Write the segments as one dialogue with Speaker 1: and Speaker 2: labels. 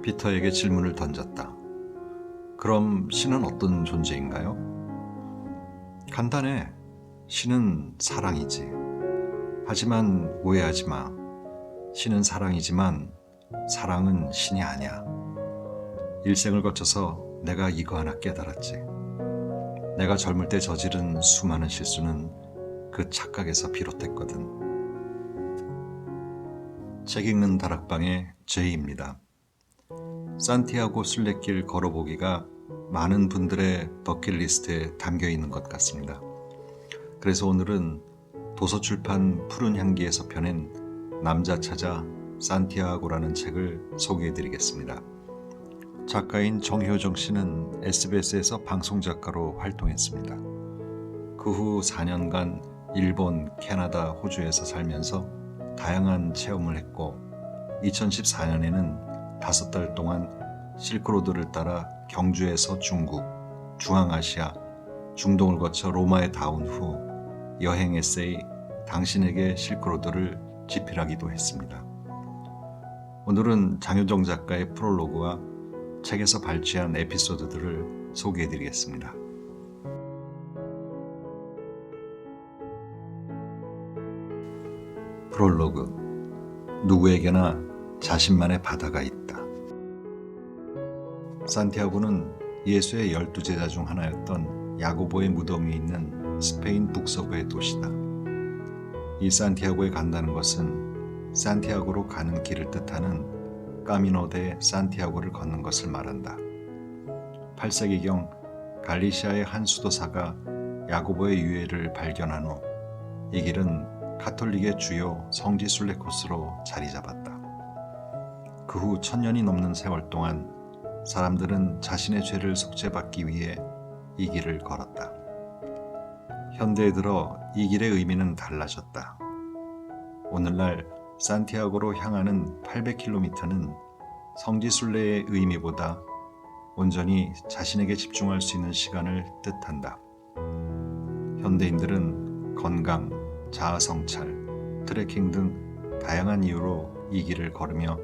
Speaker 1: 피터에게 질문을 던졌다. 그럼 신은 어떤 존재인가요? 간단해. 신은 사랑이지. 하지만 오해하지 마. 신은 사랑이지만 사랑은 신이 아니야. 일생을 거쳐서 내가 이거 하나 깨달았지. 내가 젊을 때 저지른 수많은 실수는 그 착각에서 비롯됐거든. 책 읽는 다락방의 제이입니다. 산티아고 순례길 걸어보기가 많은 분들의 버킷리스트에 담겨 있는 것 같습니다. 그래서 오늘은 도서출판 푸른 향기에서 펴낸 남자 찾아 산티아고라는 책을 소개해드리겠습니다. 작가인 정효정 씨는 SBS에서 방송작가로 활동했습니다. 그 후 4년간 일본, 캐나다, 호주에서 살면서 다양한 체험을 했고 2014년에는 5달 동안 실크로드를 따라 경주에서 중국, 중앙아시아, 중동을 거쳐 로마에 닿은 후 여행 에세이 당신에게 실크로드를 집필하기도 했습니다. 오늘은 장효정 작가의 프롤로그와 책에서 발췌한 에피소드들을 소개해드리겠습니다. 프롤로그. 누구에게나 자신만의 바다가 있다. 산티아고는 예수의 12제자 중 하나였던 야고보의 무덤이 있는 스페인 북서부의 도시다. 이 산티아고에 간다는 것은 산티아고로 가는 길을 뜻하는 까미노 데 산티아고를 걷는 것을 말한다. 8세기경 갈리시아의 한 수도사가 야고보의 유해를 발견한 후 이 길은 가톨릭의 주요 성지 순례 코스로 자리 잡았다. 그 후 1000년이 넘는 세월 동안 사람들은 자신의 죄를 속죄받기 위해 이 길을 걸었다. 현대에 들어 이 길의 의미는 달라졌다. 오늘날 산티아고로 향하는 800km는 성지 순례의 의미보다 온전히 자신에게 집중할 수 있는 시간을 뜻한다. 현대인들은 건강, 자아성찰, 트레킹 등 다양한 이유로 이 길을 걸으며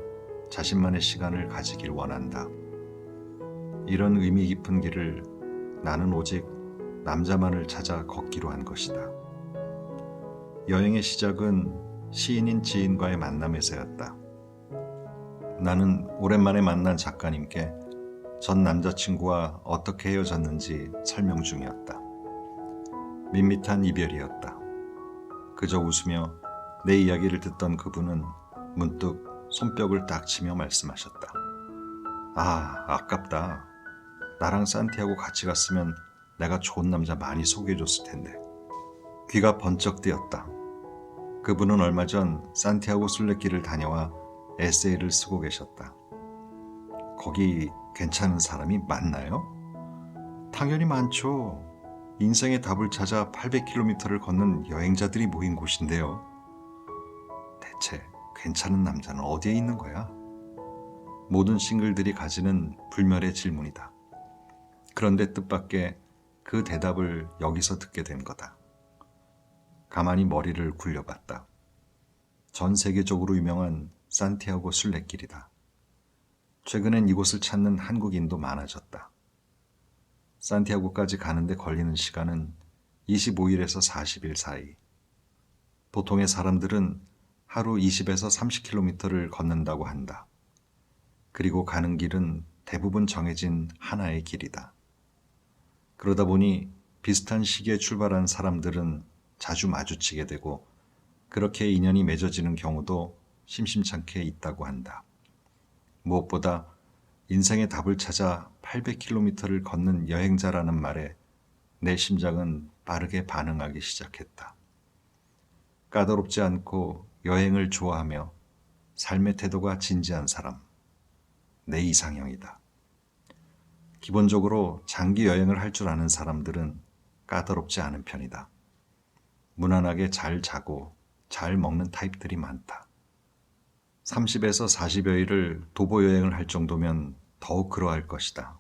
Speaker 1: 자신만의 시간을 가지길 원한다. 이런 의미 깊은 길을 나는 오직 남자만을 찾아 걷기로 한 것이다. 여행의 시작은 시인인 지인과의 만남에서였다. 나는 오랜만에 만난 작가님께 전 남자친구와 어떻게 헤어졌는지 설명 중이었다. 밋밋한 이별이었다. 그저 웃으며 내 이야기를 듣던 그분은 문득 손뼉을 딱 치며 말씀하셨다. 아, 아깝다. 나랑 산티아고 같이 갔으면 내가 좋은 남자 많이 소개해줬을 텐데. 귀가 번쩍 뜨였다. 그분은 얼마 전 산티아고 순례길을 다녀와 에세이를 쓰고 계셨다. 거기 괜찮은 사람이 많나요? 당연히 많죠. 인생의 답을 찾아 800km를 걷는 여행자들이 모인 곳인데요. 대체 괜찮은 남자는 어디에 있는 거야? 모든 싱글들이 가지는 불멸의 질문이다. 그런데 뜻밖의 그 대답을 여기서 듣게 된 거다. 가만히 머리를 굴려봤다. 전 세계적으로 유명한 산티아고 순례길이다. 최근엔 이곳을 찾는 한국인도 많아졌다. 산티아고까지 가는데 걸리는 시간은 25일에서 40일 사이. 보통의 사람들은 하루 20에서 30km를 걷는다고 한다. 그리고 가는 길은 대부분 정해진 하나의 길이다. 그러다 보니 비슷한 시기에 출발한 사람들은 자주 마주치게 되고 그렇게 인연이 맺어지는 경우도 심심찮게 있다고 한다. 무엇보다 인생의 답을 찾아 800km를 걷는 여행자라는 말에 내 심장은 빠르게 반응하기 시작했다. 까다롭지 않고 여행을 좋아하며 삶의 태도가 진지한 사람, 내 이상형이다. 기본적으로 장기 여행을 할 줄 아는 사람들은 까다롭지 않은 편이다. 무난하게 잘 자고 잘 먹는 타입들이 많다. 30에서 40여일을 도보 여행을 할 정도면 더욱 그러할 것이다.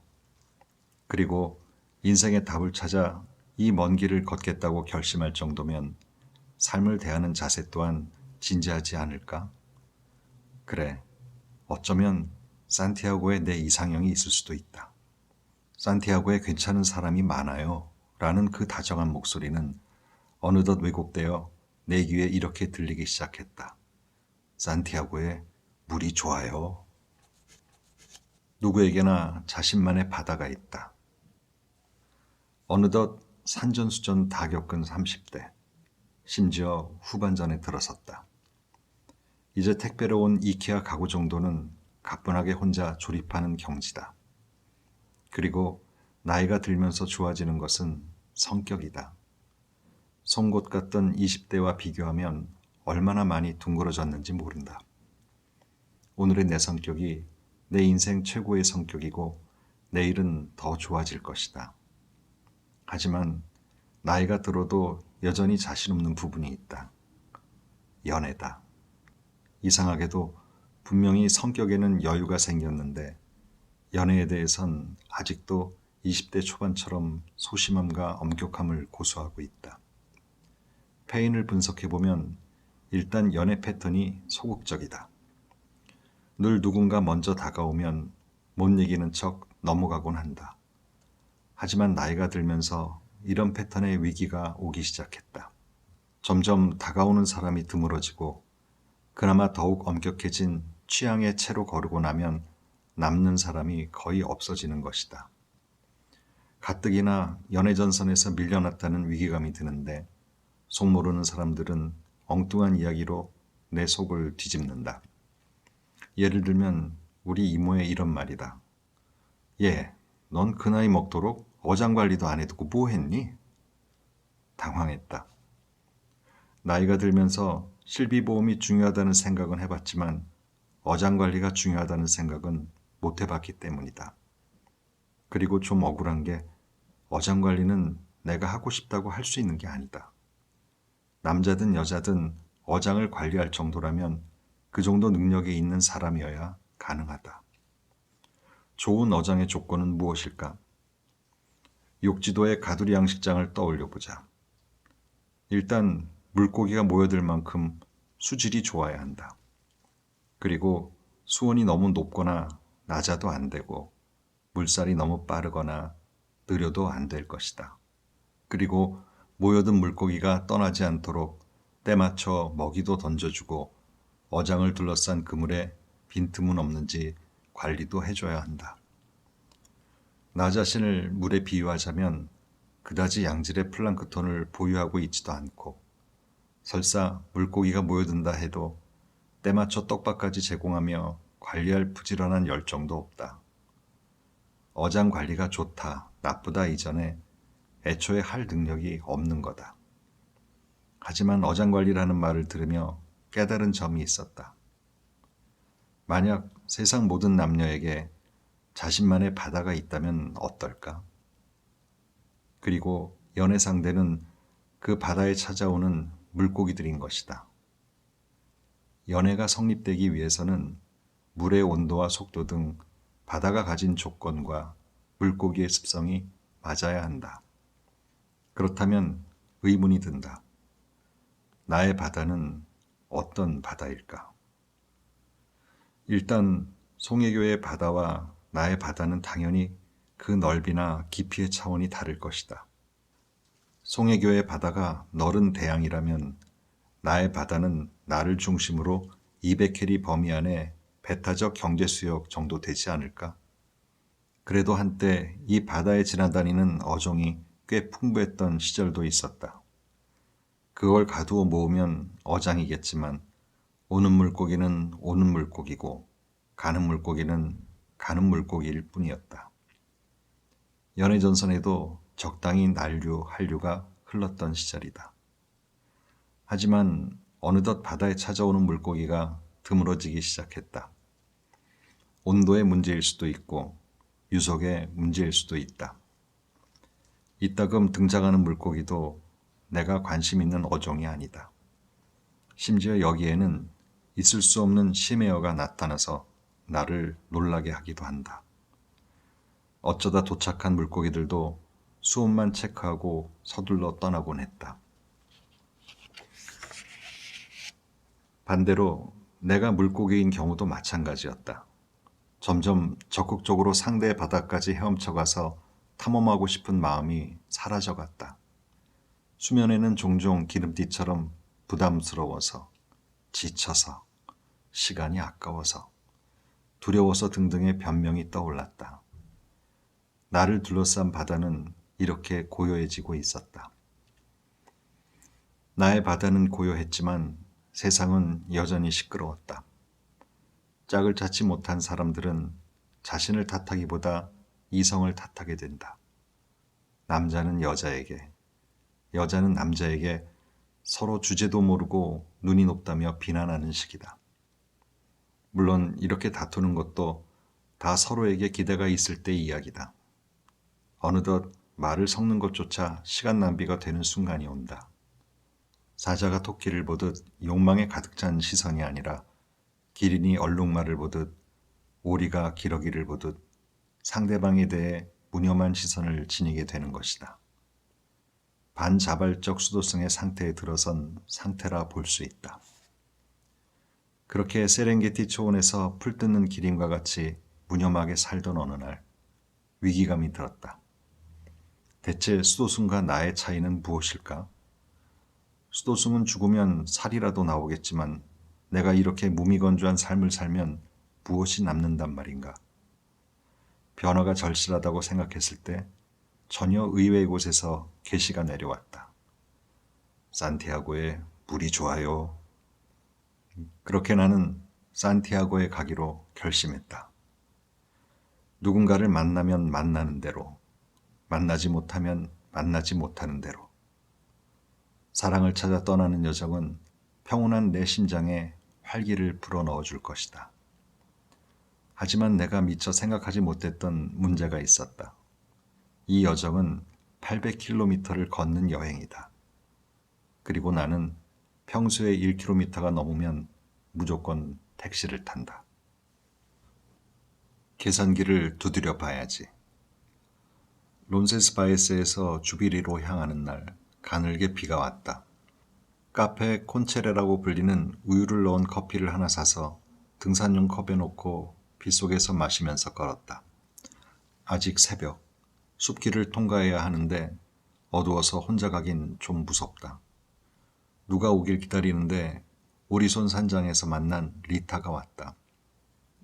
Speaker 1: 그리고 인생의 답을 찾아 이 먼 길을 걷겠다고 결심할 정도면 삶을 대하는 자세 또한 진지하지 않을까? 그래, 어쩌면 산티아고에 내 이상형이 있을 수도 있다. 산티아고에 괜찮은 사람이 많아요. 라는 그 다정한 목소리는 어느덧 왜곡되어 내 귀에 이렇게 들리기 시작했다. 산티아고에 물이 좋아요. 누구에게나 자신만의 바다가 있다. 어느덧 산전수전 다 겪은 30대, 심지어 후반전에 들어섰다. 이제 택배로 온 이케아 가구 정도는 가뿐하게 혼자 조립하는 경지다. 그리고 나이가 들면서 좋아지는 것은 성격이다. 송곳 같던 20대와 비교하면 얼마나 많이 둥그러졌는지 모른다. 오늘의 내 성격이 내 인생 최고의 성격이고 내일은 더 좋아질 것이다. 하지만 나이가 들어도 여전히 자신 없는 부분이 있다. 연애다. 이상하게도 분명히 성격에는 여유가 생겼는데 연애에 대해선 아직도 20대 초반처럼 소심함과 엄격함을 고수하고 있다. 페인을 분석해보면 일단 연애 패턴이 소극적이다. 늘 누군가 먼저 다가오면 못 이기는 척 넘어가곤 한다. 하지만 나이가 들면서 이런 패턴의 위기가 오기 시작했다. 점점 다가오는 사람이 드물어지고 그나마 더욱 엄격해진 취향의 채로 거르고 나면 남는 사람이 거의 없어지는 것이다. 가뜩이나 연애전선에서 밀려났다는 위기감이 드는데 속 모르는 사람들은 엉뚱한 이야기로 내 속을 뒤집는다. 예를 들면 우리 이모의 이런 말이다. 얘, 넌 그 나이 먹도록 어장관리도 안 해두고 뭐 했니? 당황했다. 나이가 들면서 실비보험이 중요하다는 생각은 해봤지만 어장관리가 중요하다는 생각은 못 해봤기 때문이다. 그리고 좀 억울한 게 어장관리는 내가 하고 싶다고 할 수 있는 게 아니다. 남자든 여자든 어장을 관리할 정도라면 그 정도 능력이 있는 사람이어야 가능하다. 좋은 어장의 조건은 무엇일까? 욕지도의 가두리 양식장을 떠올려보자. 일단 물고기가 모여들 만큼 수질이 좋아야 한다. 그리고 수온이 너무 높거나 낮아도 안 되고 물살이 너무 빠르거나 느려도 안 될 것이다. 그리고 모여든 물고기가 떠나지 않도록 때맞춰 먹이도 던져주고 어장을 둘러싼 그물에 빈틈은 없는지 관리도 해줘야 한다. 나 자신을 물에 비유하자면 그다지 양질의 플랑크톤을 보유하고 있지도 않고 설사 물고기가 모여든다 해도 때맞춰 떡밥까지 제공하며 관리할 부지런한 열정도 없다. 어장 관리가 좋다, 나쁘다 이전에 애초에 할 능력이 없는 거다. 하지만 어장 관리라는 말을 들으며 깨달은 점이 있었다. 만약 세상 모든 남녀에게 자신만의 바다가 있다면 어떨까? 그리고 연애 상대는 그 바다에 찾아오는 물고기들인 것이다. 연애가 성립되기 위해서는 물의 온도와 속도 등 바다가 가진 조건과 물고기의 습성이 맞아야 한다. 그렇다면 의문이 든다. 나의 바다는 어떤 바다일까? 일단 송혜교의 바다와 나의 바다는 당연히 그 넓이나 깊이의 차원이 다를 것이다. 송혜교의 바다가 너른 대양이라면 나의 바다는 나를 중심으로 200캐리 범위 안에 배타적 경제수역 정도 되지 않을까? 그래도 한때 이 바다에 지나다니는 어종이 꽤 풍부했던 시절도 있었다. 그걸 가두어 모으면 어장이겠지만 오는 물고기는 오는 물고기고 가는 물고기는 가는 물고기일 뿐이었다. 연애전선에도 적당히 난류, 한류가 흘렀던 시절이다. 하지만 어느덧 바다에 찾아오는 물고기가 드물어지기 시작했다. 온도의 문제일 수도 있고 유속의 문제일 수도 있다. 이따금 등장하는 물고기도 내가 관심 있는 어종이 아니다. 심지어 여기에는 있을 수 없는 심해어가 나타나서 나를 놀라게 하기도 한다. 어쩌다 도착한 물고기들도 수온만 체크하고 서둘러 떠나곤 했다. 반대로 내가 물고기인 경우도 마찬가지였다. 점점 적극적으로 상대의 바다까지 헤엄쳐가서 탐험하고 싶은 마음이 사라져갔다. 수면에는 종종 기름띠처럼 부담스러워서, 지쳐서, 시간이 아까워서, 두려워서 등등의 변명이 떠올랐다. 나를 둘러싼 바다는 이렇게 고요해지고 있었다. 나의 바다는 고요했지만 세상은 여전히 시끄러웠다. 짝을 찾지 못한 사람들은 자신을 탓하기보다 이성을 탓하게 된다. 남자는 여자에게, 여자는 남자에게 서로 주제도 모르고 눈이 높다며 비난하는 식이다. 물론 이렇게 다투는 것도 다 서로에게 기대가 있을 때의 이야기다. 어느덧 말을 섞는 것조차 시간 낭비가 되는 순간이 온다. 사자가 토끼를 보듯 욕망에 가득 찬 시선이 아니라 기린이 얼룩말을 보듯 오리가 기러기를 보듯 상대방에 대해 무념한 시선을 지니게 되는 것이다. 반자발적 수도승의 상태에 들어선 상태라 볼 수 있다. 그렇게 세렝게티 초원에서 풀 뜯는 기린과 같이 무념하게 살던 어느 날 위기감이 들었다. 대체 수도승과 나의 차이는 무엇일까? 수도승은 죽으면 살이라도 나오겠지만 내가 이렇게 무미건조한 삶을 살면 무엇이 남는단 말인가? 변화가 절실하다고 생각했을 때 전혀 의외의 곳에서 계시가 내려왔다. 산티아고에 물이 좋아요. 그렇게 나는 산티아고에 가기로 결심했다. 누군가를 만나면 만나는 대로, 만나지 못하면 만나지 못하는 대로. 사랑을 찾아 떠나는 여정은 평온한 내 심장에 활기를 불어넣어 줄 것이다. 하지만 내가 미처 생각하지 못했던 문제가 있었다. 이 여정은 800km를 걷는 여행이다. 그리고 나는 평소에 1km가 넘으면 무조건 택시를 탄다. 계산기를 두드려 봐야지. 론세스바에스에서 주비리로 향하는 날 가늘게 비가 왔다. 카페 콘체레라고 불리는 우유를 넣은 커피를 하나 사서 등산용 컵에 놓고 빗속에서 마시면서 걸었다. 아직 새벽, 숲길을 통과해야 하는데 어두워서 혼자 가긴 좀 무섭다. 누가 오길 기다리는데 오리손 산장에서 만난 리타가 왔다.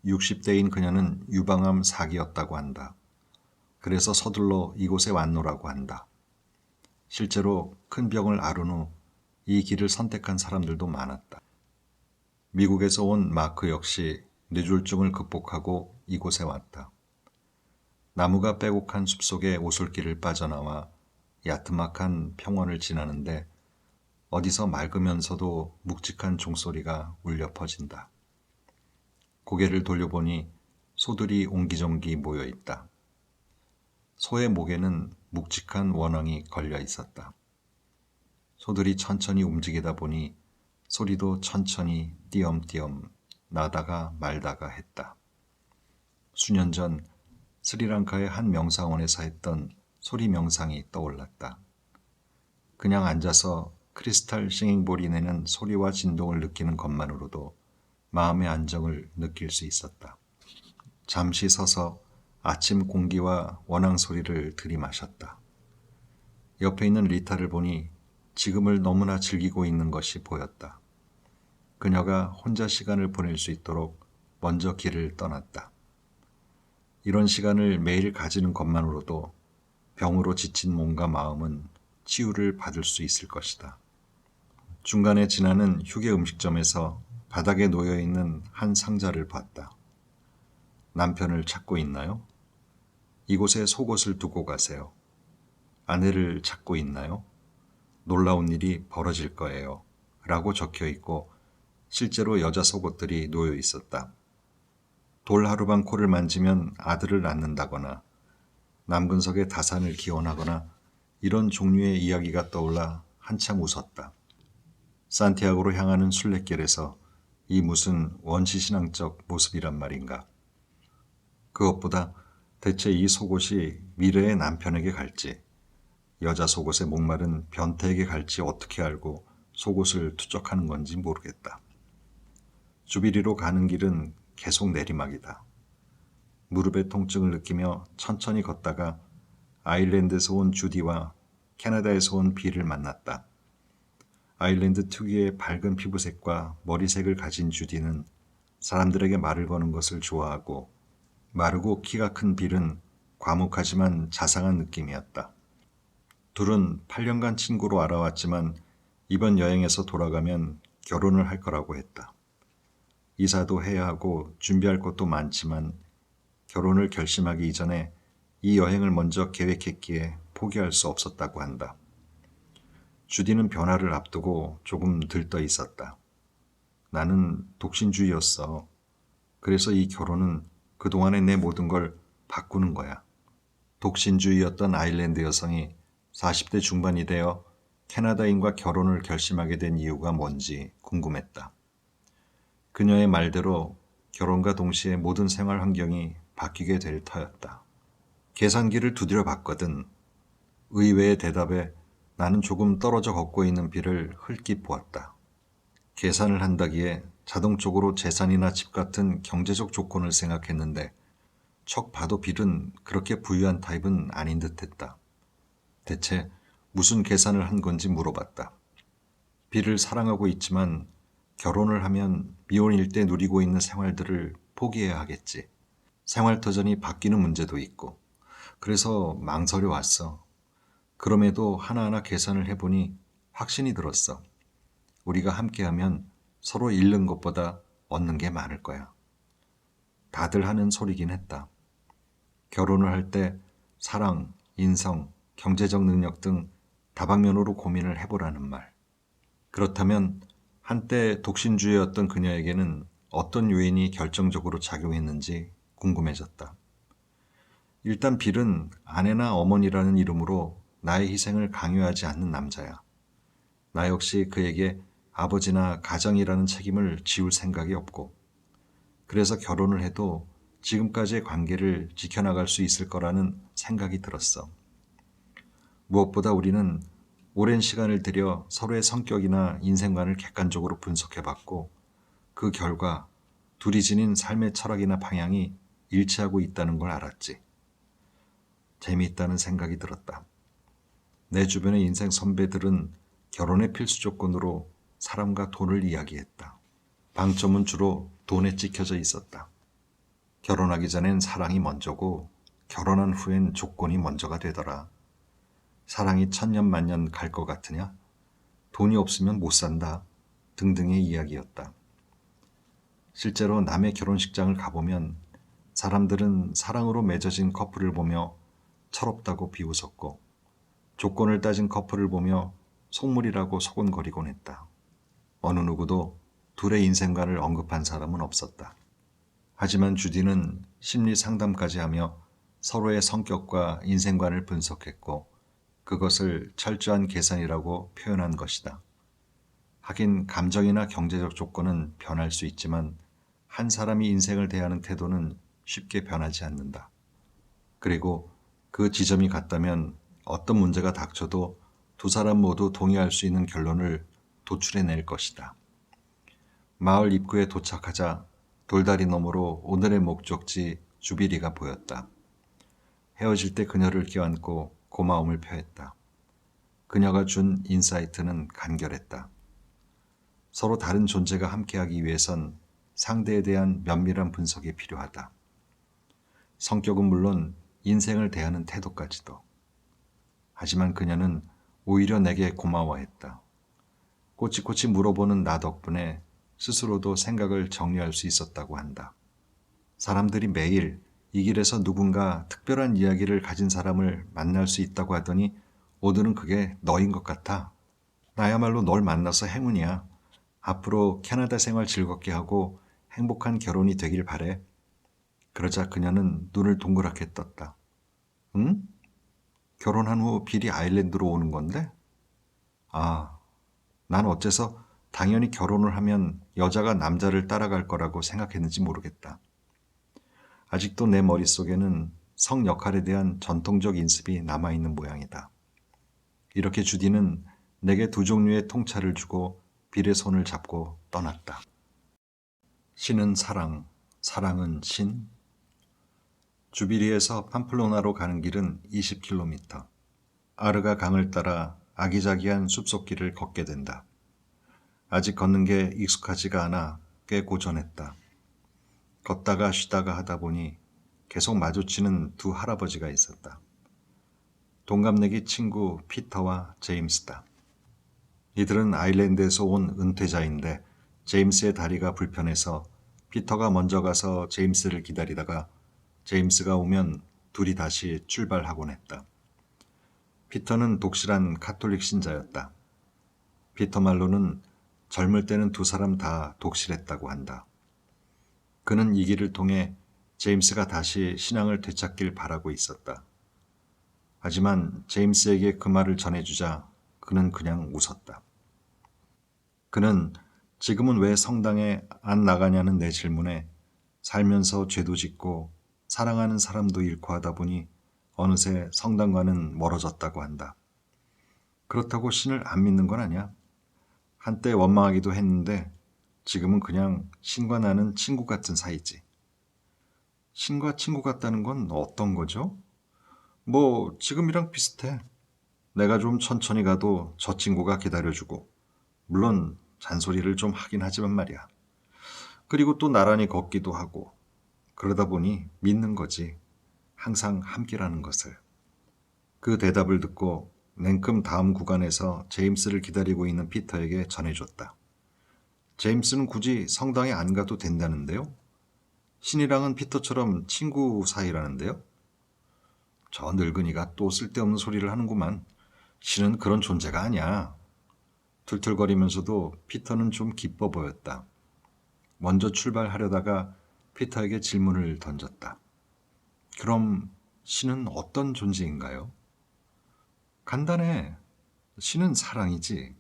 Speaker 1: 60대인 그녀는 유방암 4기였다고 한다. 그래서 서둘러 이곳에 왔노라고 한다. 실제로 큰 병을 앓은 후 이 길을 선택한 사람들도 많았다. 미국에서 온 마크 역시 뇌졸중을 극복하고 이곳에 왔다. 나무가 빼곡한 숲속의 오솔길을 빠져나와 야트막한 평원을 지나는데 어디서 맑으면서도 묵직한 종소리가 울려 퍼진다. 고개를 돌려보니 소들이 옹기종기 모여 있다. 소의 목에는 묵직한 원앙이 걸려 있었다. 소들이 천천히 움직이다 보니 소리도 천천히 띄엄띄엄 나다가 말다가 했다. 수년 전 스리랑카의 한 명상원에서 했던 소리 명상이 떠올랐다. 그냥 앉아서 크리스탈 싱잉볼이 내는 소리와 진동을 느끼는 것만으로도 마음의 안정을 느낄 수 있었다. 잠시 서서 아침 공기와 원앙 소리를 들이마셨다. 옆에 있는 리타를 보니 지금을 너무나 즐기고 있는 것이 보였다. 그녀가 혼자 시간을 보낼 수 있도록 먼저 길을 떠났다. 이런 시간을 매일 가지는 것만으로도 병으로 지친 몸과 마음은 치유를 받을 수 있을 것이다. 중간에 지나는 휴게 음식점에서 바닥에 놓여있는 한 상자를 봤다. 남편을 찾고 있나요? 이곳에 속옷을 두고 가세요. 아내를 찾고 있나요? 놀라운 일이 벌어질 거예요. 라고 적혀 있고 실제로 여자 속옷들이 놓여 있었다. 돌 하루방 코를 만지면 아들을 낳는다거나 남근석에 다산을 기원하거나 이런 종류의 이야기가 떠올라 한참 웃었다. 산티아고로 향하는 순례길에서 이 무슨 원시신앙적 모습이란 말인가. 그것보다 대체 이 속옷이 미래의 남편에게 갈지 여자 속옷의 목마른 변태에게 갈지 어떻게 알고 속옷을 투척하는 건지 모르겠다. 주비리로 가는 길은 계속 내리막이다. 무릎의 통증을 느끼며 천천히 걷다가 아일랜드에서 온 주디와 캐나다에서 온 빌을 만났다. 아일랜드 특유의 밝은 피부색과 머리색을 가진 주디는 사람들에게 말을 거는 것을 좋아하고, 마르고 키가 큰 빌은 과묵하지만 자상한 느낌이었다. 둘은 8년간 친구로 알아왔지만 이번 여행에서 돌아가면 결혼을 할 거라고 했다. 이사도 해야 하고 준비할 것도 많지만 결혼을 결심하기 이전에 이 여행을 먼저 계획했기에 포기할 수 없었다고 한다. 주디는 변화를 앞두고 조금 들떠 있었다. 나는 독신주의였어. 그래서 이 결혼은 그동안의 내 모든 걸 바꾸는 거야. 독신주의였던 아일랜드 여성이 40대 중반이 되어 캐나다인과 결혼을 결심하게 된 이유가 뭔지 궁금했다. 그녀의 말대로 결혼과 동시에 모든 생활 환경이 바뀌게 될 터였다. 계산기를 두드려 봤거든. 의외의 대답에 나는 조금 떨어져 걷고 있는 빌을 흘낏 보았다. 계산을 한다기에 자동적으로 재산이나 집 같은 경제적 조건을 생각했는데 척 봐도 빌은 그렇게 부유한 타입은 아닌 듯했다. 대체 무슨 계산을 한 건지 물어봤다. 빌을 사랑하고 있지만 결혼을 하면 미혼일 때 누리고 있는 생활들을 포기해야 하겠지. 생활터전이 바뀌는 문제도 있고. 그래서 망설여 왔어. 그럼에도 하나하나 계산을 해보니 확신이 들었어. 우리가 함께하면 서로 잃는 것보다 얻는 게 많을 거야. 다들 하는 소리긴 했다. 결혼을 할 때 사랑, 인성, 경제적 능력 등 다방면으로 고민을 해보라는 말. 그렇다면 한때 독신주의였던 그녀에게는 어떤 요인이 결정적으로 작용했는지 궁금해졌다. 일단 빌은 아내나 어머니라는 이름으로 나의 희생을 강요하지 않는 남자야. 나 역시 그에게 아버지나 가정이라는 책임을 지울 생각이 없고, 그래서 결혼을 해도 지금까지의 관계를 지켜나갈 수 있을 거라는 생각이 들었어. 무엇보다 우리는 오랜 시간을 들여 서로의 성격이나 인생관을 객관적으로 분석해봤고, 그 결과 둘이 지닌 삶의 철학이나 방향이 일치하고 있다는 걸 알았지. 재미있다는 생각이 들었다. 내 주변의 인생 선배들은 결혼의 필수 조건으로 사람과 돈을 이야기했다. 방점은 주로 돈에 찍혀져 있었다. 결혼하기 전엔 사랑이 먼저고 결혼한 후엔 조건이 먼저가 되더라. 사랑이 천년만년 갈 것 같으냐? 돈이 없으면 못 산다. 등등의 이야기였다. 실제로 남의 결혼식장을 가보면 사람들은 사랑으로 맺어진 커플을 보며 철없다고 비웃었고, 조건을 따진 커플을 보며 속물이라고 소곤거리곤 했다. 어느 누구도 둘의 인생관을 언급한 사람은 없었다. 하지만 주디는 심리 상담까지 하며 서로의 성격과 인생관을 분석했고, 그것을 철저한 계산이라고 표현한 것이다. 하긴 감정이나 경제적 조건은 변할 수 있지만 한 사람이 인생을 대하는 태도는 쉽게 변하지 않는다. 그리고 그 지점이 같다면 어떤 문제가 닥쳐도 두 사람 모두 동의할 수 있는 결론을 도출해낼 것이다. 마을 입구에 도착하자 돌다리 너머로 오늘의 목적지 주비리가 보였다. 헤어질 때 그녀를 껴안고 고마움을 표했다. 그녀가 준 인사이트는 간결했다. 서로 다른 존재가 함께하기 위해선 상대에 대한 면밀한 분석이 필요하다. 성격은 물론 인생을 대하는 태도까지도. 하지만 그녀는 오히려 내게 고마워했다. 꼬치꼬치 물어보는 나 덕분에 스스로도 생각을 정리할 수 있었다고 한다. 사람들이 매일 이 길에서 누군가 특별한 이야기를 가진 사람을 만날 수 있다고 하더니 오늘은 그게 너인 것 같아. 나야말로 널 만나서 행운이야. 앞으로 캐나다 생활 즐겁게 하고 행복한 결혼이 되길 바래. 그러자 그녀는 눈을 동그랗게 떴다. 응? 결혼한 후 빌이 아일랜드로 오는 건데? 아, 난 어째서 당연히 결혼을 하면 여자가 남자를 따라갈 거라고 생각했는지 모르겠다. 아직도 내 머릿속에는 성 역할에 대한 전통적 인습이 남아있는 모양이다. 이렇게 주디는 내게 두 종류의 통차를 주고 빌의 손을 잡고 떠났다. 신은 사랑, 사랑은 신? 주비리에서 팜플로나로 가는 길은 20km. 아르가 강을 따라 아기자기한 숲속길을 걷게 된다. 아직 걷는 게 익숙하지가 않아 꽤 고전했다. 걷다가 쉬다가 하다 보니 계속 마주치는 두 할아버지가 있었다. 동갑내기 친구 피터와 제임스다. 이들은 아일랜드에서 온 은퇴자인데 제임스의 다리가 불편해서 피터가 먼저 가서 제임스를 기다리다가 제임스가 오면 둘이 다시 출발하곤 했다. 피터는 독실한 카톨릭 신자였다. 피터 말로는 젊을 때는 두 사람 다 독실했다고 한다. 그는 이 길을 통해 제임스가 다시 신앙을 되찾길 바라고 있었다. 하지만 제임스에게 그 말을 전해주자 그는 그냥 웃었다. 그는 지금은 왜 성당에 안 나가냐는 내 질문에 살면서 죄도 짓고 사랑하는 사람도 잃고 하다 보니 어느새 성당과는 멀어졌다고 한다. 그렇다고 신을 안 믿는 건 아니야. 한때 원망하기도 했는데 지금은 그냥 신과 나는 친구 같은 사이지. 신과 친구 같다는 건 어떤 거죠? 뭐 지금이랑 비슷해. 내가 좀 천천히 가도 저 친구가 기다려주고 물론 잔소리를 좀 하긴 하지만 말이야. 그리고 또 나란히 걷기도 하고 그러다 보니 믿는 거지. 항상 함께라는 것을. 그 대답을 듣고 냉큼 다음 구간에서 제임스를 기다리고 있는 피터에게 전해줬다. 제임스는 굳이 성당에 안 가도 된다는데요? 신이랑은 피터처럼 친구 사이라는데요? 저 늙은이가 또 쓸데없는 소리를 하는구만. 신은 그런 존재가 아니야. 툴툴거리면서도 피터는 좀 기뻐 보였다. 먼저 출발하려다가 피터에게 질문을 던졌다. 그럼 신은 어떤 존재인가요? 간단해. 신은 사랑이지.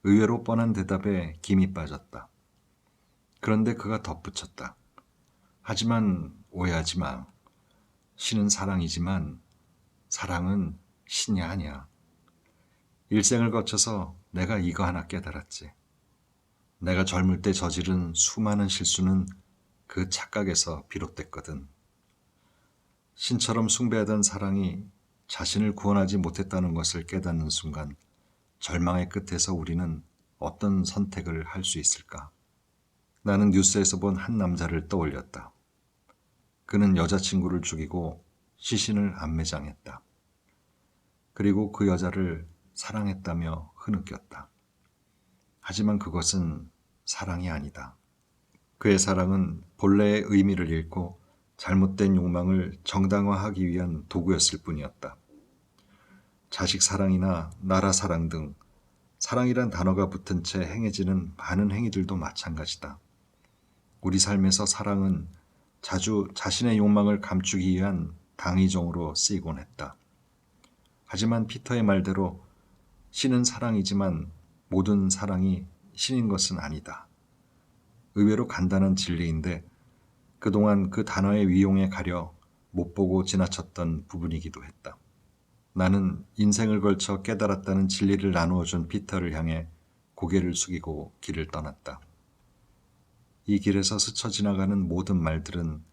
Speaker 1: 의외로 뻔한 대답에 김이 빠졌다. 그런데 그가 덧붙였다. 하지만 오해하지 마. 신은 사랑이지만 사랑은 신이 아니야. 일생을 거쳐서 내가 이거 하나 깨달았지. 내가 젊을 때 저지른 수많은 실수는 그 착각에서 비롯됐거든. 신처럼 숭배하던 사랑이 자신을 구원하지 못했다는 것을 깨닫는 순간 절망의 끝에서 우리는 어떤 선택을 할 수 있을까? 나는 뉴스에서 본 한 남자를 떠올렸다. 그는 여자친구를 죽이고 시신을 안매장했다. 그리고 그 여자를 사랑했다며 흐느꼈다. 하지만 그것은 사랑이 아니다. 그의 사랑은 본래의 의미를 잃고 잘못된 욕망을 정당화하기 위한 도구였을 뿐이었다. 자식 사랑이나 나라 사랑 등 사랑이란 단어가 붙은 채 행해지는 많은 행위들도 마찬가지다. 우리 삶에서 사랑은 자주 자신의 욕망을 감추기 위한 당위종으로 쓰이곤 했다. 하지만 피터의 말대로 신은 사랑이지만 모든 사랑이 신인 것은 아니다. 의외로 간단한 진리인데 그동안 그 단어의 위용에 가려 못 보고 지나쳤던 부분이기도 했다. 나는 인생을 걸쳐 깨달았다는 진리를 나누어준 피터를 향해 고개를 숙이고 길을 떠났다. 이 길에서 스쳐 지나가는 모든 말들은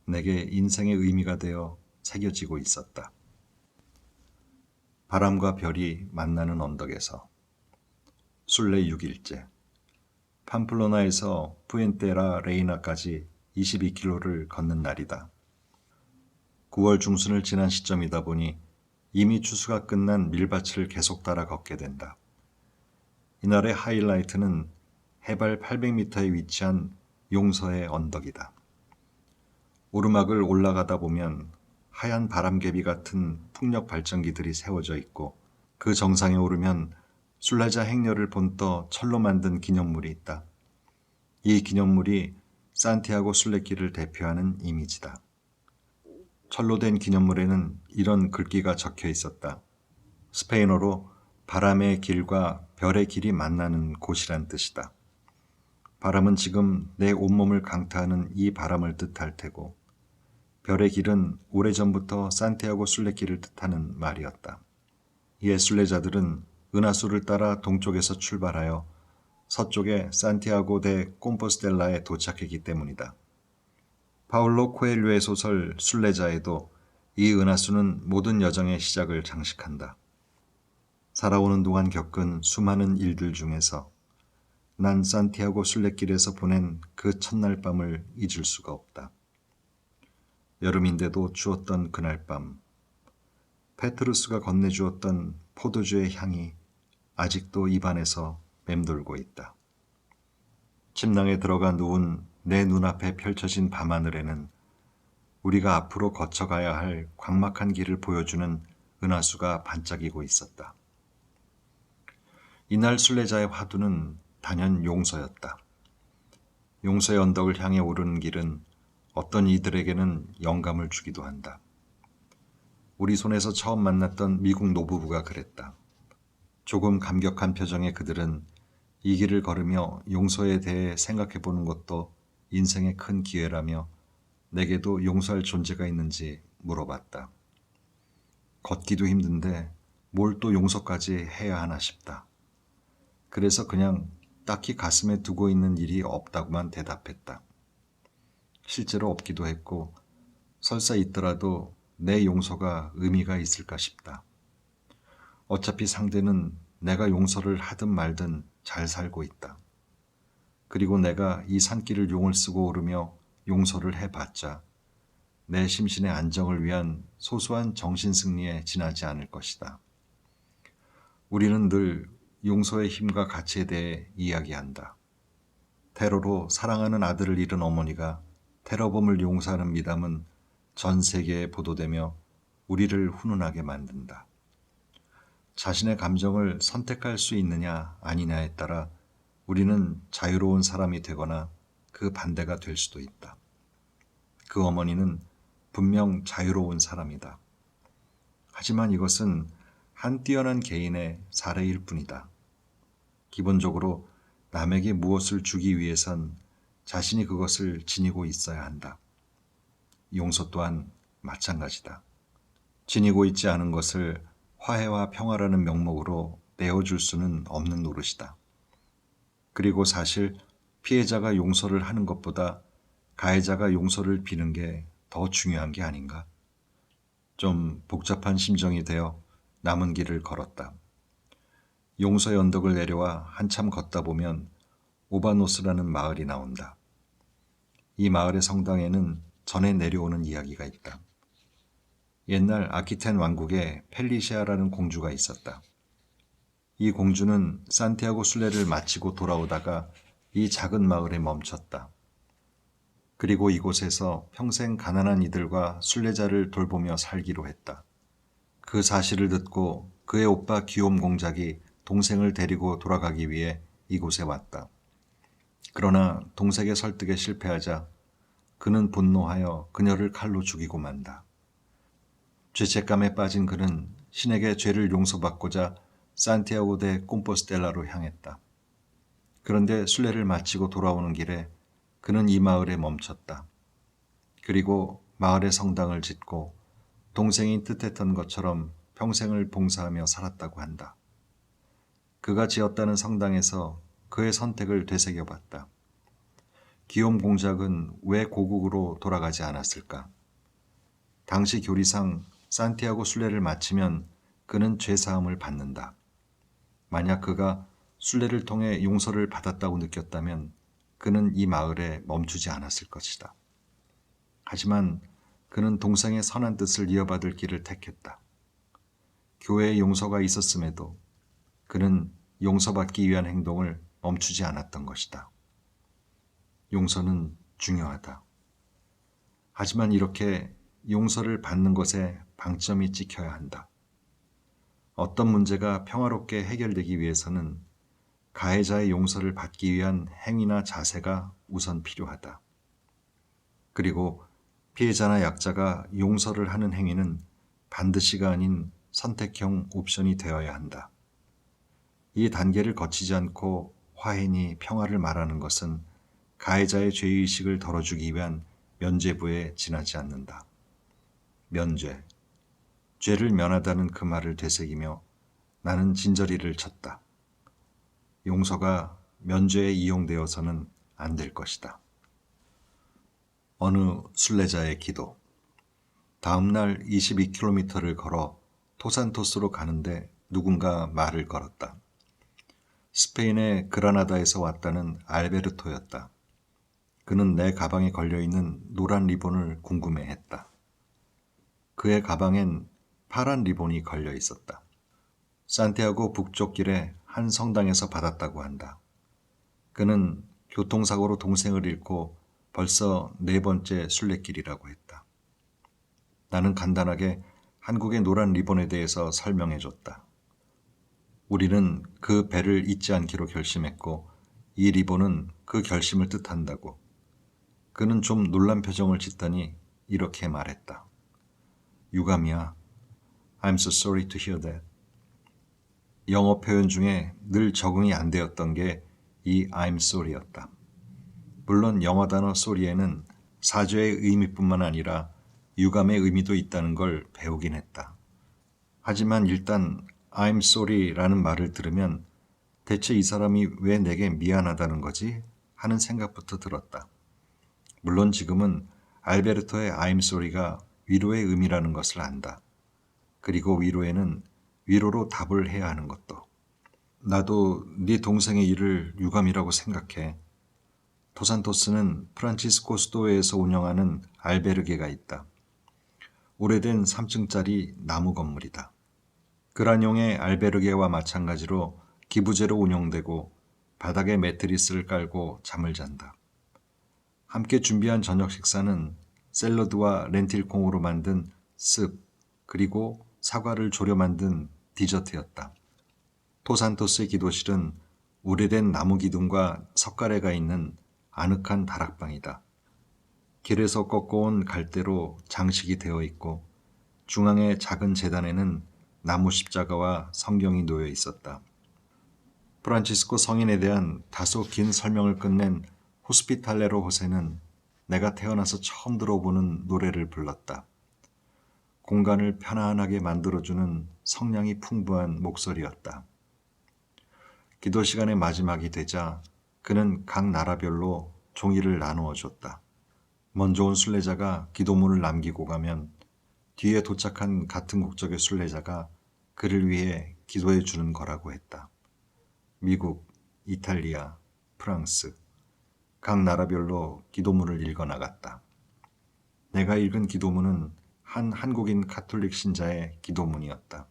Speaker 1: 내게 인생의 의미가 되어 새겨지고 있었다. 바람과 별이 만나는 언덕에서 순례 6일째 팜플로나에서 푸엔테라 레이나까지 22km를 걷는 날이다. 9월 중순을 지난 시점이다 보니 이미 추수가 끝난 밀밭을 계속 따라 걷게 된다. 이날의 하이라이트는 해발 800m에 위치한 용서의 언덕이다. 오르막을 올라가다 보면 하얀 바람개비 같은 풍력 발전기들이 세워져 있고 그 정상에 오르면 순례자 행렬을 본떠 철로 만든 기념물이 있다. 이 기념물이 산티아고 순례길을 대표하는 이미지다. 철로 된 기념물에는 이런 글귀가 적혀 있었다. 스페인어로 바람의 길과 별의 길이 만나는 곳이란 뜻이다. 바람은 지금 내 온몸을 강타하는 이 바람을 뜻할 테고 별의 길은 오래전부터 산티아고 순례길을 뜻하는 말이었다. 이에 순례자들은 은하수를 따라 동쪽에서 출발하여 서쪽의 산티아고 데 콤포스텔라에 도착했기 때문이다. 파울로 코엘료의 소설 순례자에도 이 은하수는 모든 여정의 시작을 장식한다. 살아오는 동안 겪은 수많은 일들 중에서 난 산티아고 순례길에서 보낸 그 첫날 밤을 잊을 수가 없다. 여름인데도 추웠던 그날 밤, 페트루스가 건네주었던 포도주의 향이 아직도 입안에서 맴돌고 있다. 침낭에 들어가 누운 내 눈앞에 펼쳐진 밤하늘에는 우리가 앞으로 거쳐가야 할 광막한 길을 보여주는 은하수가 반짝이고 있었다. 이날 순례자의 화두는 단연 용서였다. 용서의 언덕을 향해 오르는 길은 어떤 이들에게는 영감을 주기도 한다. 우리 손에서 처음 만났던 미국 노부부가 그랬다. 조금 감격한 표정의 그들은 이 길을 걸으며 용서에 대해 생각해보는 것도 인생의 큰 기회라며 내게도 용서할 존재가 있는지 물어봤다. 걷기도 힘든데 뭘 또 용서까지 해야 하나 싶다. 그래서 그냥 딱히 가슴에 두고 있는 일이 없다고만 대답했다. 실제로 없기도 했고 설사 있더라도 내 용서가 의미가 있을까 싶다. 어차피 상대는 내가 용서를 하든 말든 잘 살고 있다. 그리고 내가 이 산길을 용을 쓰고 오르며 용서를 해봤자 내 심신의 안정을 위한 소소한 정신승리에 지나지 않을 것이다. 우리는 늘 용서의 힘과 가치에 대해 이야기한다. 테러로 사랑하는 아들을 잃은 어머니가 테러범을 용서하는 미담은 전 세계에 보도되며 우리를 훈훈하게 만든다. 자신의 감정을 선택할 수 있느냐 아니냐에 따라 우리는 자유로운 사람이 되거나 그 반대가 될 수도 있다. 그 어머니는 분명 자유로운 사람이다. 하지만 이것은 한 뛰어난 개인의 사례일 뿐이다. 기본적으로 남에게 무엇을 주기 위해선 자신이 그것을 지니고 있어야 한다. 용서 또한 마찬가지다. 지니고 있지 않은 것을 화해와 평화라는 명목으로 내어줄 수는 없는 노릇이다. 그리고 사실 피해자가 용서를 하는 것보다 가해자가 용서를 비는 게 더 중요한 게 아닌가? 좀 복잡한 심정이 되어 남은 길을 걸었다. 용서의 언덕을 내려와 한참 걷다 보면 오바노스라는 마을이 나온다. 이 마을의 성당에는 전에 내려오는 이야기가 있다. 옛날 아키텐 왕국에 펠리시아라는 공주가 있었다. 이 공주는 산티아고 순례를 마치고 돌아오다가 이 작은 마을에 멈췄다. 그리고 이곳에서 평생 가난한 이들과 순례자를 돌보며 살기로 했다. 그 사실을 듣고 그의 오빠 기욤 공작이 동생을 데리고 돌아가기 위해 이곳에 왔다. 그러나 동생의 설득에 실패하자 그는 분노하여 그녀를 칼로 죽이고 만다. 죄책감에 빠진 그는 신에게 죄를 용서받고자 산티아고 데 콤포스텔라로 향했다. 그런데 순례를 마치고 돌아오는 길에 그는 이 마을에 멈췄다. 그리고 마을의 성당을 짓고 동생이 뜻했던 것처럼 평생을 봉사하며 살았다고 한다. 그가 지었다는 성당에서 그의 선택을 되새겨봤다. 기욤 공작은 왜 고국으로 돌아가지 않았을까? 당시 교리상 산티아고 순례를 마치면 그는 죄사함을 받는다. 만약 그가 순례를 통해 용서를 받았다고 느꼈다면 그는 이 마을에 멈추지 않았을 것이다. 하지만 그는 동생의 선한 뜻을 이어받을 길을 택했다. 교회에 용서가 있었음에도 그는 용서받기 위한 행동을 멈추지 않았던 것이다. 용서는 중요하다. 하지만 이렇게 용서를 받는 것에 방점이 찍혀야 한다. 어떤 문제가 평화롭게 해결되기 위해서는 가해자의 용서를 받기 위한 행위나 자세가 우선 필요하다. 그리고 피해자나 약자가 용서를 하는 행위는 반드시가 아닌 선택형 옵션이 되어야 한다. 이 단계를 거치지 않고 화해니 평화를 말하는 것은 가해자의 죄의식을 덜어주기 위한 면죄부에 지나지 않는다. 면죄, 죄를 면하다는 그 말을 되새기며 나는 진저리를 쳤다. 용서가 면죄에 이용되어서는 안 될 것이다. 어느 순례자의 기도. 다음 날 22km를 걸어 토산토스로 가는데 누군가 말을 걸었다. 스페인의 그라나다에서 왔다는 알베르토였다. 그는 내 가방에 걸려있는 노란 리본을 궁금해했다. 그의 가방엔 파란 리본이 걸려 있었다. 산티아고 북쪽 길의 한 성당에서 받았다고 한다. 그는 교통사고로 동생을 잃고 벌써 4번째 순례길이라고 했다. 나는 간단하게 한국의 노란 리본에 대해서 설명해줬다. 우리는 그 배를 잊지 않기로 결심했고 이 리본은 그 결심을 뜻한다고. 그는 좀 놀란 표정을 짓더니 이렇게 말했다. 유감이야. I'm so sorry to hear that. 영어 표현 중에 늘 적응이 안 되었던 게 이 I'm sorry였다. 물론 영어 단어 sorry에는 사죄의 의미뿐만 아니라 유감의 의미도 있다는 걸 배우긴 했다. 하지만 일단 I'm sorry라는 말을 들으면 대체 이 사람이 왜 내게 미안하다는 거지? 하는 생각부터 들었다. 물론 지금은 알베르토의 I'm sorry가 위로의 의미라는 것을 안다. 그리고 위로에는 위로로 답을 해야 하는 것도. 나도 네 동생의 일을 유감이라고 생각해. 토산토스는 프란치스코 수도회에서 운영하는 알베르게가 있다. 오래된 3층짜리 나무 건물이다. 그란용의 알베르게와 마찬가지로 기부제로 운영되고 바닥에 매트리스를 깔고 잠을 잔다. 함께 준비한 저녁 식사는 샐러드와 렌틸콩으로 만든 습, 그리고 사과를 졸여 만든 디저트였다. 토산토스의 기도실은 오래된 나무 기둥과 석가래가 있는 아늑한 다락방이다. 길에서 꺾어온 갈대로 장식이 되어 있고 중앙의 작은 제단에는 나무 십자가와 성경이 놓여 있었다. 프란치스코 성인에 대한 다소 긴 설명을 끝낸 호스피탈레로 호세는 내가 태어나서 처음 들어보는 노래를 불렀다. 공간을 편안하게 만들어주는 성량이 풍부한 목소리였다. 기도 시간의 마지막이 되자 그는 각 나라별로 종이를 나누어 줬다. 먼저 온 순례자가 기도문을 남기고 가면 뒤에 도착한 같은 국적의 순례자가 그를 위해 기도해 주는 거라고 했다. 미국, 이탈리아, 프랑스, 각 나라별로 기도문을 읽어 나갔다. 내가 읽은 기도문은 한 한국인 가톨릭 신자의 기도문이었다.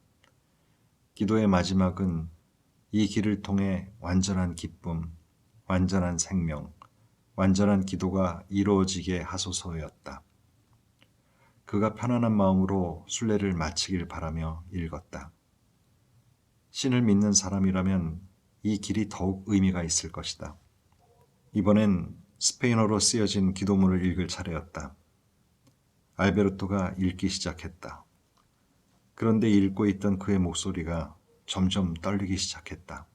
Speaker 1: 기도의 마지막은 이 길을 통해 완전한 기쁨, 완전한 생명, 완전한 기도가 이루어지게 하소서였다. 그가 편안한 마음으로 순례를 마치길 바라며 읽었다. 신을 믿는 사람이라면 이 길이 더욱 의미가 있을 것이다. 이번엔 스페인어로 쓰여진 기도문을 읽을 차례였다. 알베르토가 읽기 시작했다. 그런데 읽고 있던 그의 목소리가 점점 떨리기 시작했다.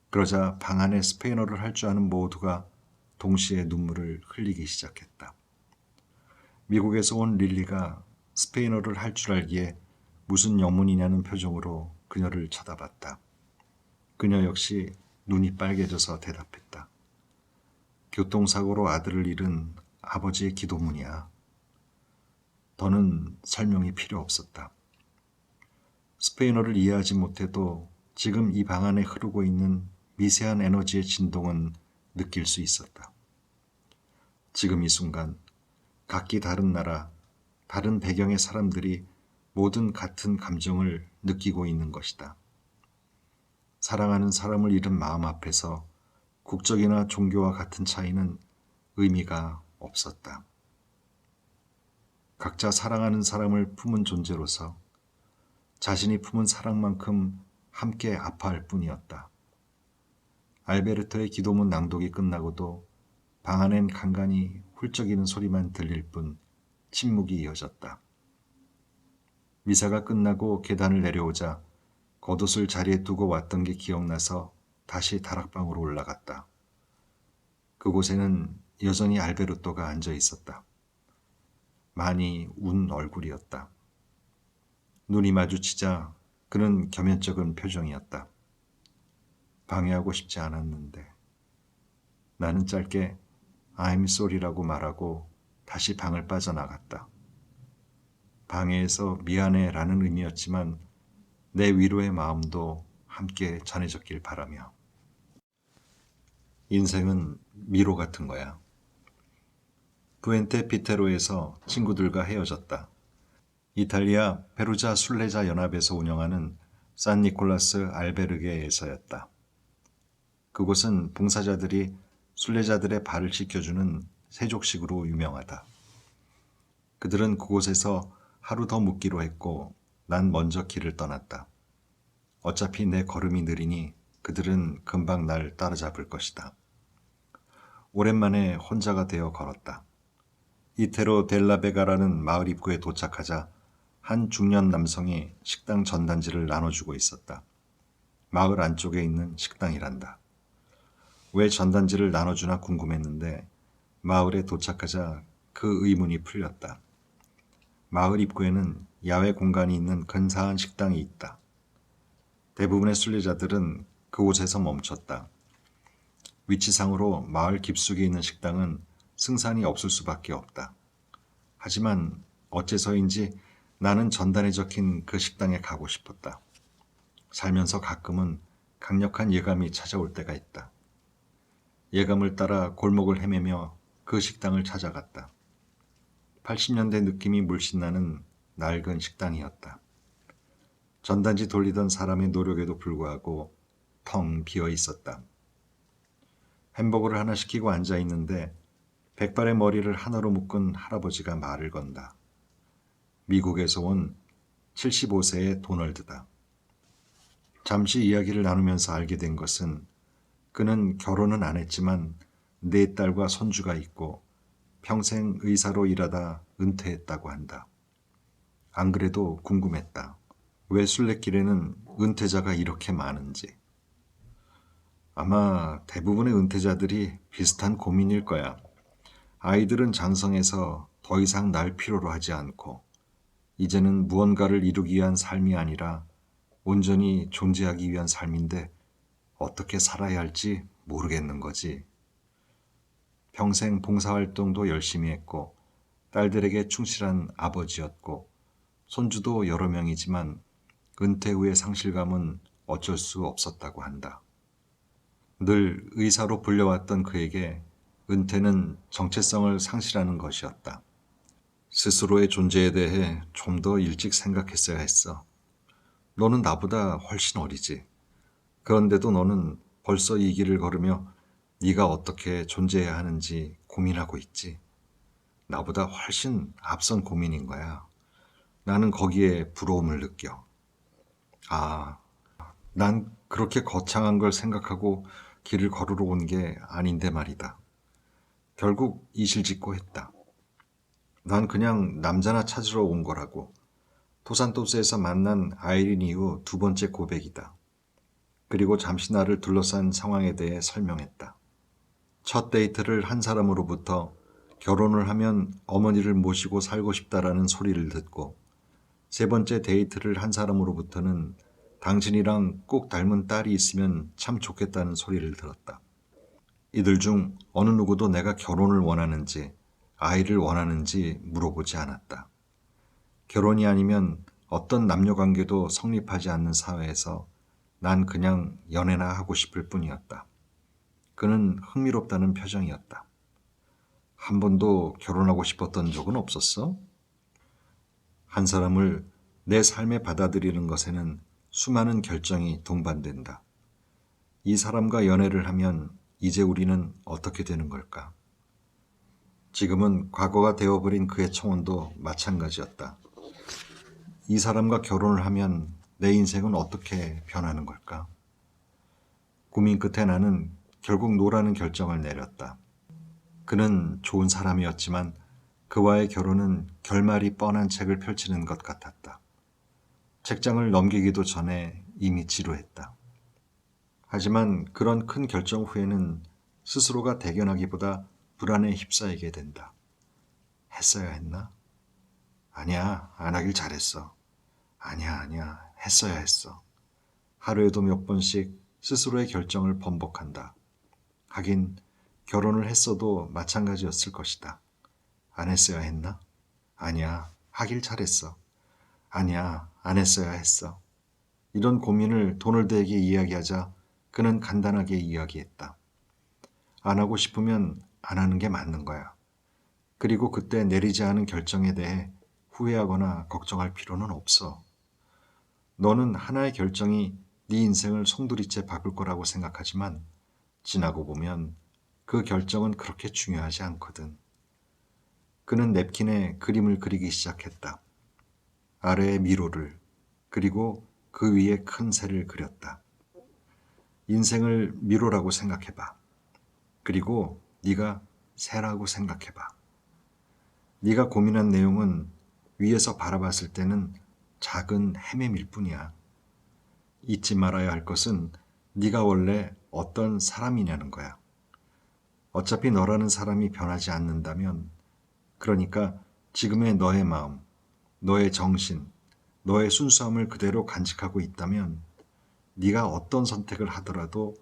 Speaker 1: 그러자 방 안에 스페인어를 할 줄 아는 모두가 동시에 눈물을 흘리기 시작했다. 미국에서 온 릴리가 스페인어를 할 줄 알기에 무슨 영문이냐는 표정으로 그녀를 쳐다봤다. 그녀 역시 눈이 빨개져서 대답했다. 교통사고로 아들을 잃은 아버지의 기도문이야. 더는 설명이 필요 없었다. 스페인어를 이해하지 못해도 지금 이 방 안에 흐르고 있는 미세한 에너지의 진동은 느낄 수 있었다. 지금 이 순간 각기 다른 나라, 다른 배경의 사람들이 모든 같은 감정을 느끼고 있는 것이다. 사랑하는 사람을 잃은 마음 앞에서 국적이나 종교와 같은 차이는 의미가 없었다. 각자 사랑하는 사람을 품은 존재로서 자신이 품은 사랑만큼 함께 아파할 뿐이었다. 알베르토의 기도문 낭독이 끝나고도 방 안엔 간간히 훌쩍이는 소리만 들릴 뿐 침묵이 이어졌다. 미사가 끝나고 계단을 내려오자 겉옷을 자리에 두고 왔던 게 기억나서 다시 다락방으로 올라갔다. 그곳에는 여전히 알베르토가 앉아 있었다. 많이 운 얼굴이었다. 눈이 마주치자 그는 겸연쩍은 표정이었다. 방해하고 싶지 않았는데. 나는 짧게 I'm sorry라고 말하고 다시 방을 빠져나갔다. 방해해서 미안해라는 의미였지만 내 위로의 마음도 함께 전해졌길 바라며. 인생은 미로 같은 거야. 부엔테 피테로에서 친구들과 헤어졌다. 이탈리아 페루자 순례자 연합에서 운영하는 산 니콜라스 알베르게에서였다. 그곳은 봉사자들이 순례자들의 발을 씻겨주는 세족식으로 유명하다. 그들은 그곳에서 하루 더 묵기로 했고 난 먼저 길을 떠났다. 어차피 내 걸음이 느리니 그들은 금방 날 따라잡을 것이다. 오랜만에 혼자가 되어 걸었다. 이테로 델라베가라는 마을 입구에 도착하자 한 중년 남성이 식당 전단지를 나눠주고 있었다. 마을 안쪽에 있는 식당이란다. 왜 전단지를 나눠주나 궁금했는데 마을에 도착하자 그 의문이 풀렸다. 마을 입구에는 야외 공간이 있는 근사한 식당이 있다. 대부분의 순례자들은 그곳에서 멈췄다. 위치상으로 마을 깊숙이 있는 식당은 승산이 없을 수밖에 없다. 하지만 어째서인지 나는 전단에 적힌 그 식당에 가고 싶었다. 살면서 가끔은 강력한 예감이 찾아올 때가 있다. 예감을 따라 골목을 헤매며 그 식당을 찾아갔다. 80년대 느낌이 물씬 나는 낡은 식당이었다. 전단지 돌리던 사람의 노력에도 불구하고 텅 비어 있었다. 햄버거를 하나 시키고 앉아 있는데 백발의 머리를 하나로 묶은 할아버지가 말을 건다. 미국에서 온 75세의 도널드다. 잠시 이야기를 나누면서 알게 된 것은 그는 결혼은 안 했지만 4딸과 손주가 있고 평생 의사로 일하다 은퇴했다고 한다. 안 그래도 궁금했다. 왜 순례길에는 은퇴자가 이렇게 많은지. 아마 대부분의 은퇴자들이 비슷한 고민일 거야. 아이들은 장성해서 더 이상 날 필요로 하지 않고 이제는 무언가를 이루기 위한 삶이 아니라 온전히 존재하기 위한 삶인데 어떻게 살아야 할지 모르겠는 거지. 평생 봉사활동도 열심히 했고 딸들에게 충실한 아버지였고 손주도 여러 명이지만 은퇴 후의 상실감은 어쩔 수 없었다고 한다. 늘 의사로 불려왔던 그에게 은퇴는 정체성을 상실하는 것이었다. 스스로의 존재에 대해 좀 더 일찍 생각했어야 했어. 너는 나보다 훨씬 어리지. 그런데도 너는 벌써 이 길을 걸으며 네가 어떻게 존재해야 하는지 고민하고 있지. 나보다 훨씬 앞선 고민인 거야. 나는 거기에 부러움을 느껴. 아, 난 그렇게 거창한 걸 생각하고 길을 걸으러 온 게 아닌데 말이다. 결국 이실직고 했다. 난 그냥 남자나 찾으러 온 거라고. 도산토스에서 만난 아이린 이후 2번째 고백이다. 그리고 잠시 나를 둘러싼 상황에 대해 설명했다. 첫 데이트를 한 사람으로부터 결혼을 하면 어머니를 모시고 살고 싶다라는 소리를 듣고 3번째 데이트를 한 사람으로부터는 당신이랑 꼭 닮은 딸이 있으면 참 좋겠다는 소리를 들었다. 이들 중 어느 누구도 내가 결혼을 원하는지 아이를 원하는지 물어보지 않았다. 결혼이 아니면 어떤 남녀관계도 성립하지 않는 사회에서 난 그냥 연애나 하고 싶을 뿐이었다. 그는 흥미롭다는 표정이었다. 한 번도 결혼하고 싶었던 적은 없었어? 한 사람을 내 삶에 받아들이는 것에는 수많은 결정이 동반된다. 이 사람과 연애를 하면 이제 우리는 어떻게 되는 걸까? 지금은 과거가 되어버린 그의 청혼도 마찬가지였다. 이 사람과 결혼을 하면 내 인생은 어떻게 변하는 걸까? 고민 끝에 나는 결국 노라는 결정을 내렸다. 그는 좋은 사람이었지만 그와의 결혼은 결말이 뻔한 책을 펼치는 것 같았다. 책장을 넘기기도 전에 이미 지루했다. 하지만 그런 큰 결정 후에는 스스로가 대견하기보다 불안에 휩싸이게 된다. 했어야 했나? 아니야, 안 하길 잘했어. 아니야, 했어야 했어. 하루에도 몇 번씩 스스로의 결정을 번복한다. 하긴 결혼을 했어도 마찬가지였을 것이다. 안 했어야 했나? 아니야, 하길 잘했어. 아니야, 안 했어야 했어. 이런 고민을 도널드에게 이야기하자 그는 간단하게 이야기했다. 안 하고 싶으면 안 하는 게 맞는 거야. 그리고 그때 내리지 않은 결정에 대해 후회하거나 걱정할 필요는 없어. 너는 하나의 결정이 네 인생을 송두리째 바꿀 거라고 생각하지만 지나고 보면 그 결정은 그렇게 중요하지 않거든. 그는 냅킨에 그림을 그리기 시작했다. 아래에 미로를, 그리고 그 위에 큰 새를 그렸다. 인생을 미로라고 생각해봐. 그리고 네가 새라고 생각해봐. 네가 고민한 내용은 위에서 바라봤을 때는 작은 헤매밀 뿐이야. 잊지 말아야 할 것은 네가 원래 어떤 사람이냐는 거야. 어차피 너라는 사람이 변하지 않는다면, 그러니까 지금의 너의 마음, 너의 정신, 너의 순수함을 그대로 간직하고 있다면 네가 어떤 선택을 하더라도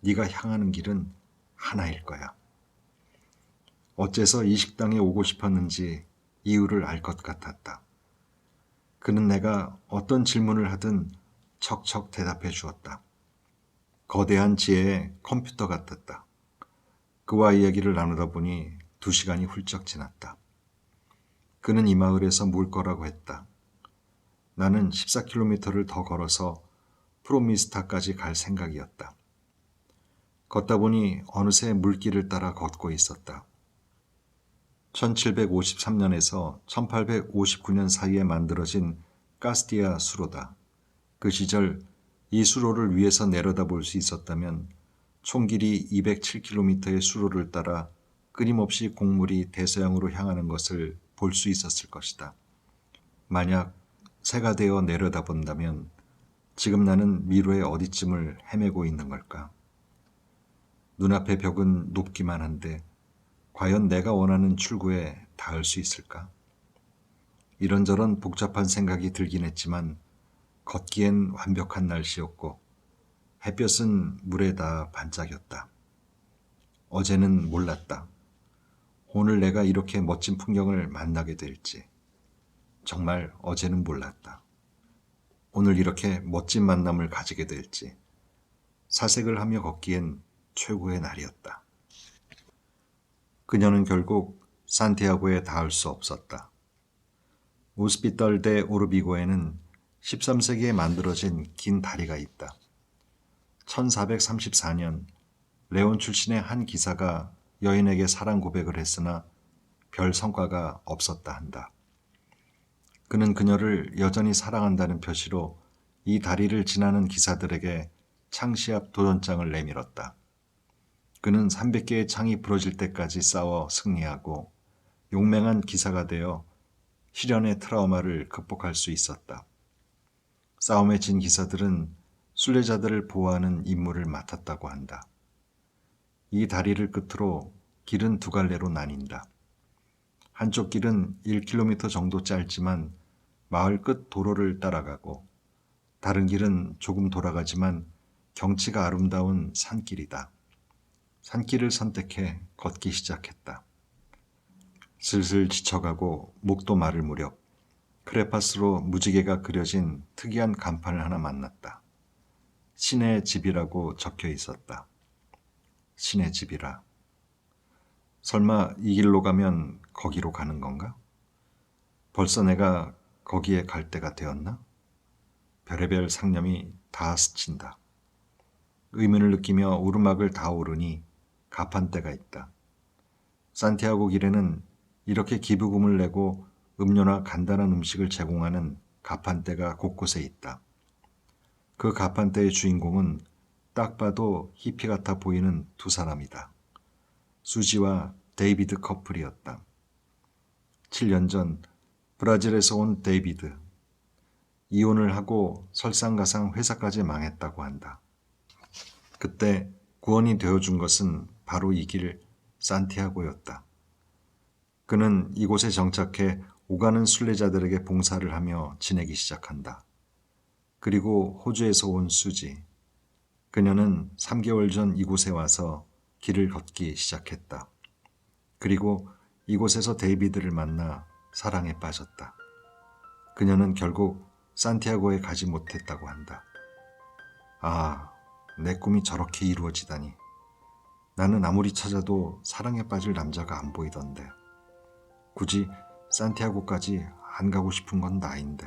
Speaker 1: 네가 향하는 길은 하나일 거야. 어째서 이 식당에 오고 싶었는지 이유를 알 것 같았다. 그는 내가 어떤 질문을 하든 척척 대답해 주었다. 거대한 지혜의 컴퓨터 같았다. 그와 이야기를 나누다 보니 2시간이 훌쩍 지났다. 그는 이 마을에서 물 거라고 했다. 나는 14km를 더 걸어서 프로미스타까지 갈 생각이었다. 걷다 보니 어느새 물길을 따라 걷고 있었다. 1753년에서 1859년 사이에 만들어진 카스티아 수로다. 그 시절 이 수로를 위에서 내려다볼 수 있었다면 총 길이 207km의 수로를 따라 끊임없이 곡물이 대서양으로 향하는 것을 볼 수 있었을 것이다. 만약 새가 되어 내려다본다면 지금 나는 미로의 어디쯤을 헤매고 있는 걸까? 눈앞의 벽은 높기만 한데 과연 내가 원하는 출구에 닿을 수 있을까? 이런저런 복잡한 생각이 들긴 했지만 걷기엔 완벽한 날씨였고 햇볕은 물에 닿아 반짝였다. 어제는 몰랐다. 오늘 내가 이렇게 멋진 풍경을 만나게 될지. 정말 어제는 몰랐다. 오늘 이렇게 멋진 만남을 가지게 될지. 사색을 하며 걷기엔 최고의 날이었다. 그녀는 결국 산티아고에 닿을 수 없었다. 우스피떨 데 오르비고에는 13세기에 만들어진 긴 다리가 있다. 1434년 레온 출신의 한 기사가 여인에게 사랑 고백을 했으나 별 성과가 없었다 한다. 그는 그녀를 여전히 사랑한다는 표시로 이 다리를 지나는 기사들에게 창시합 도전장을 내밀었다. 그는 300개의 창이 부러질 때까지 싸워 승리하고 용맹한 기사가 되어 시련의 트라우마를 극복할 수 있었다. 싸움에 진 기사들은 순례자들을 보호하는 임무를 맡았다고 한다. 이 다리를 끝으로 길은 2갈래로 나뉜다. 한쪽 길은 1km 정도 짧지만 마을 끝 도로를 따라가고 다른 길은 조금 돌아가지만 경치가 아름다운 산길이다. 산길을 선택해 걷기 시작했다. 슬슬 지쳐가고 목도 마를 무렵 크레파스로 무지개가 그려진 특이한 간판을 하나 만났다. 신의 집이라고 적혀 있었다. 신의 집이라. 설마 이 길로 가면 거기로 가는 건가? 벌써 내가 거기에 갈 때가 되었나? 별의별 상념이 다 스친다. 의문을 느끼며 오르막을 다 오르니 가판대가 있다. 산티아고 길에는 이렇게 기부금을 내고 음료나 간단한 음식을 제공하는 가판대가 곳곳에 있다. 그 가판대의 주인공은 딱 봐도 히피 같아 보이는 2사람이다. 수지와 데이비드 커플이었다. 7년 전 브라질에서 온 데이비드. 이혼을 하고 설상가상 회사까지 망했다고 한다. 그때 구원이 되어준 것은 바로 이 길 산티아고였다. 그는 이곳에 정착해 오가는 순례자들에게 봉사를 하며 지내기 시작한다. 그리고 호주에서 온 수지. 그녀는 3개월 전 이곳에 와서 길을 걷기 시작했다. 그리고 이곳에서 데이비드를 만나 사랑에 빠졌다. 그녀는 결국 산티아고에 가지 못했다고 한다. 아, 내 꿈이 저렇게 이루어지다니. 나는 아무리 찾아도 사랑에 빠질 남자가 안 보이던데. 굳이 산티아고까지 안 가고 싶은 건 나인데.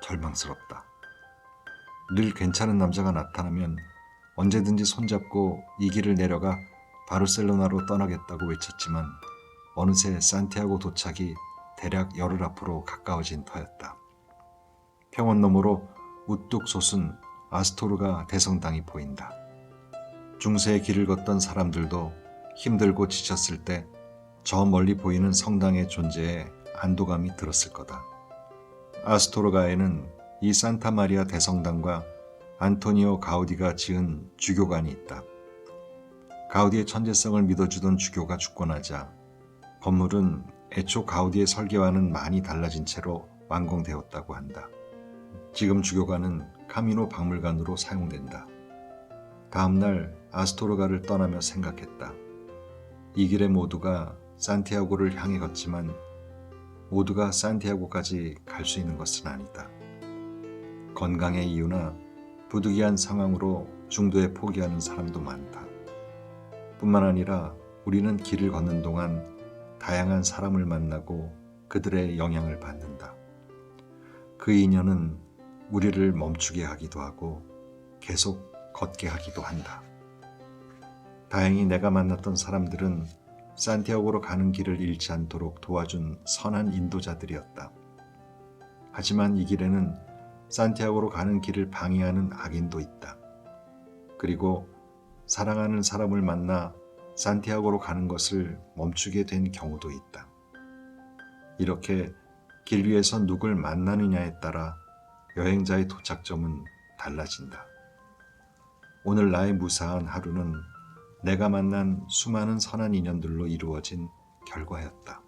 Speaker 1: 절망스럽다. 늘 괜찮은 남자가 나타나면 언제든지 손잡고 이 길을 내려가 바르셀로나로 떠나겠다고 외쳤지만 어느새 산티아고 도착이 대략 열흘 앞으로 가까워진 터였다. 평원 너머로 우뚝 솟은 아스토르가 대성당이 보인다. 중세의 길을 걷던 사람들도 힘들고 지쳤을 때 저 멀리 보이는 성당의 존재에 안도감이 들었을 거다. 아스토르가에는 이 산타 마리아 대성당과 안토니오 가우디가 지은 주교관이 있다. 가우디의 천재성을 믿어주던 주교가 죽고 나자 건물은 애초 가우디의 설계와는 많이 달라진 채로 완공되었다고 한다. 지금 주교관은 카미노 박물관으로 사용된다. 다음날 아스토르가를 떠나며 생각했다. 이 길에 모두가 산티아고를 향해 걷지만 모두가 산티아고까지 갈 수 있는 것은 아니다. 건강의 이유나 부득이한 상황으로 중도에 포기하는 사람도 많다. 뿐만 아니라 우리는 길을 걷는 동안 다양한 사람을 만나고 그들의 영향을 받는다. 그 인연은 우리를 멈추게 하기도 하고 계속 걷게 하기도 한다. 다행히 내가 만났던 사람들은 산티아고로 가는 길을 잃지 않도록 도와준 선한 인도자들이었다. 하지만 이 길에는 산티아고로 가는 길을 방해하는 악인도 있다. 그리고 사랑하는 사람을 만나 산티아고로 가는 것을 멈추게 된 경우도 있다. 이렇게 길 위에서 누굴 만나느냐에 따라 여행자의 도착점은 달라진다. 오늘 나의 무사한 하루는 내가 만난 수많은 선한 인연들로 이루어진 결과였다.